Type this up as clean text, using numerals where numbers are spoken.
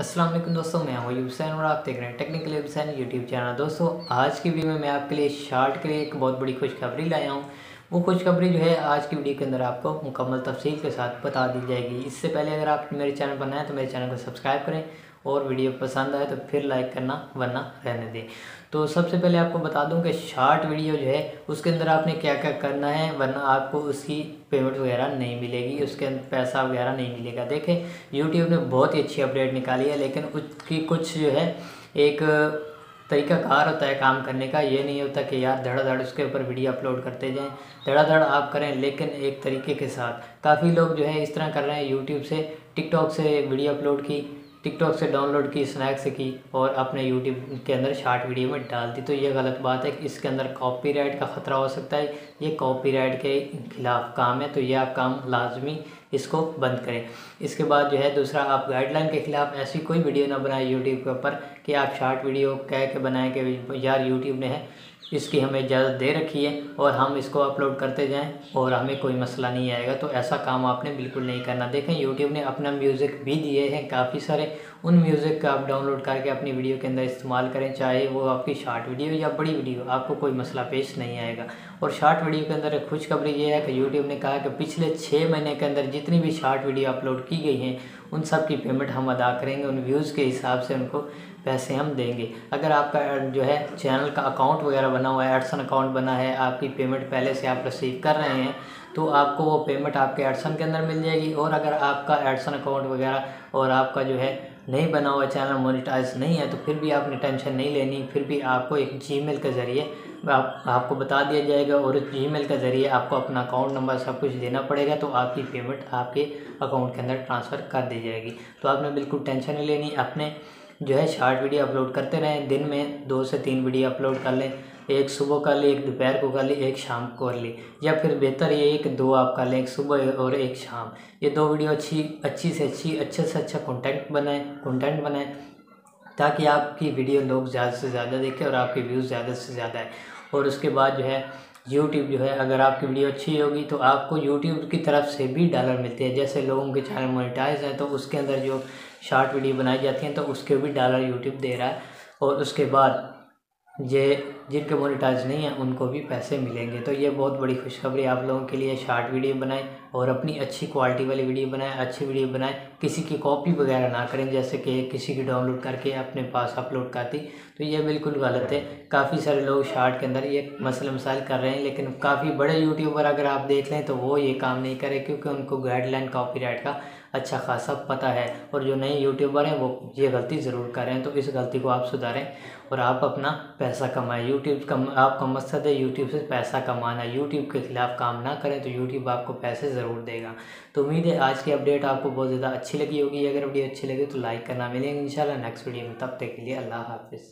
अस्सलाम वालेकुम दोस्तों, मैं हूं हुसैन और आप देख रहे हैं टेक्निकल हुसैन यूट्यूब चैनल। दोस्तों, आज की वीडियो में मैं आपके लिए शार्ट के लिए एक बहुत बड़ी खुशखबरी लाया हूं। वो खुशखबरी जो है आज की वीडियो के अंदर आपको मुकम्मल तफसील के साथ बता दी जाएगी। इससे पहले अगर आप मेरे चैनल पर नए हैं तो मेरे चैनल को सब्सक्राइब करें और वीडियो पसंद आए तो फिर लाइक करना, वरना रहने दें। तो सबसे पहले आपको बता दूं कि शार्ट वीडियो जो है उसके अंदर आपने क्या क्या करना है, वरना आपको उसकी पेमेंट वगैरह नहीं मिलेगी, उसके अंदर पैसा वगैरह नहीं मिलेगा। देखें, यूट्यूब ने बहुत ही अच्छी अपडेट निकाली है, लेकिन उसकी कुछ जो है एक तरीकाकार होता है काम करने का। ये नहीं होता कि यार धड़ाधड़ उसके ऊपर वीडियो अपलोड करते जाएं, धड़ाधड़ आप करें, लेकिन एक तरीके के साथ। काफ़ी लोग जो है इस तरह कर रहे हैं, यूट्यूब से टिकटॉक से वीडियो अपलोड की, टिकटॉक से डाउनलोड की, स्नैक से की और अपने यूट्यूब के अंदर शार्ट वीडियो में डाल दी। तो ये गलत बात है कि इसके अंदर कॉपीराइट का ख़तरा हो सकता है। ये कॉपीराइट के खिलाफ काम है, तो ये आप काम लाजमी इसको बंद करें। इसके बाद जो है दूसरा, आप गाइडलाइन के खिलाफ ऐसी कोई वीडियो ना बनाए यूट्यूब के ऊपर कि आप शार्ट वीडियो कह के बनाएं कि यार यूट्यूब ने है इसकी हमें इजाज़त दे रखी है और हम इसको अपलोड करते जाएं और हमें कोई मसला नहीं आएगा। तो ऐसा काम आपने बिल्कुल नहीं करना। देखें, यूट्यूब ने अपना म्यूज़िक भी दिए हैं काफ़ी सारे, उन म्यूज़िक का आप डाउनलोड करके अपनी वीडियो के अंदर इस्तेमाल करें, चाहे वो आपकी शार्ट वीडियो या बड़ी वीडियो, आपको कोई मसला पेश नहीं आएगा। और शार्ट वीडियो के अंदर एक खुशखबरी ये है कि यूट्यूब ने कहा कि पिछले 6 महीने के अंदर जितनी भी शार्ट वीडियो अपलोड की गई हैं उन सब की पेमेंट हम अदा करेंगे, उन व्यूज़ के हिसाब से उनको पैसे हम देंगे। अगर आपका जो है चैनल का अकाउंट वगैरह बना हुआ है, एडसन अकाउंट बना है, आपकी पेमेंट पहले से आप रिसीव कर रहे हैं, तो आपको वो पेमेंट आपके एडसन के अंदर मिल जाएगी। और अगर आपका एडसन अकाउंट वगैरह और आपका जो है नहीं बना हुआ, चैनल मोनेटाइज नहीं है, तो फिर भी आपने टेंशन नहीं लेनी। फिर भी आपको एक जीमेल के ज़रिए आपको बता दिया जाएगा और उस जीमेल के ज़रिए आपको अपना अकाउंट नंबर सब कुछ देना पड़ेगा, तो आपकी पेमेंट आपके अकाउंट के अंदर ट्रांसफ़र कर दी जाएगी। तो आपने बिल्कुल टेंशन नहीं लेनी। अपने जो है शार्ट वीडियो अपलोड करते रहें, दिन में 2 से 3 वीडियो अपलोड कर लें। एक सुबह कर ली, एक दोपहर को कर ली, एक शाम को कर ली, या फिर बेहतर ये एक 2 आप कर लें, एक सुबह और एक शाम। ये 2 वीडियो अच्छे से अच्छा कंटेंट बनाएं ताकि आपकी वीडियो लोग ज़्यादा से ज़्यादा देखें और आपके व्यूज़ ज़्यादा से ज़्यादा है। और उसके बाद जो है यूट्यूब जो है, अगर आपकी वीडियो अच्छी होगी तो आपको यूट्यूब की तरफ से भी डॉलर मिलते हैं। जैसे लोगों के चैनल मोनेटाइज हैं तो उसके अंदर जो शार्ट वीडियो बनाई जाती हैं तो उसके भी डॉलर यूट्यूब दे रहा है। और उसके बाद ये जिनके मोनेटाइज नहीं है उनको भी पैसे मिलेंगे। तो ये बहुत बड़ी खुशखबरी आप लोगों के लिए। शार्ट वीडियो बनाएं और अपनी अच्छी क्वालिटी वाली वीडियो बनाएं, अच्छी वीडियो बनाएं, किसी की कॉपी वगैरह ना करें, जैसे कि किसी की डाउनलोड करके अपने पास अपलोड कर दी, तो ये बिल्कुल गलत है। काफ़ी सारे लोग शार्ट के अंदर ये मसले मसाइल कर रहे हैं, लेकिन काफ़ी बड़े यूट्यूबर अगर आप देख लें तो वो ये काम नहीं करें, क्योंकि उनको गाइडलाइन कॉपीराइट का अच्छा खासा पता है। और जो नए यूट्यूबर हैं वो ये गलती ज़रूर कर रहे हैं, तो इस गलती को आप सुधारें और आप अपना पैसा कमाएं। आपका मकसद है यूट्यूब से पैसा कमाना, यूट्यूब के खिलाफ काम ना करें तो यूट्यूब आपको पैसे ज़रूर देगा। तो उम्मीद है आज की अपडेट आपको बहुत ज़्यादा अच्छी लगी होगी। अगर वीडियो अच्छी लगी तो लाइक करना। मिलेंगे इंशाल्लाह नेक्स्ट वीडियो में, तब तक के लिए अल्लाह हाफिज़।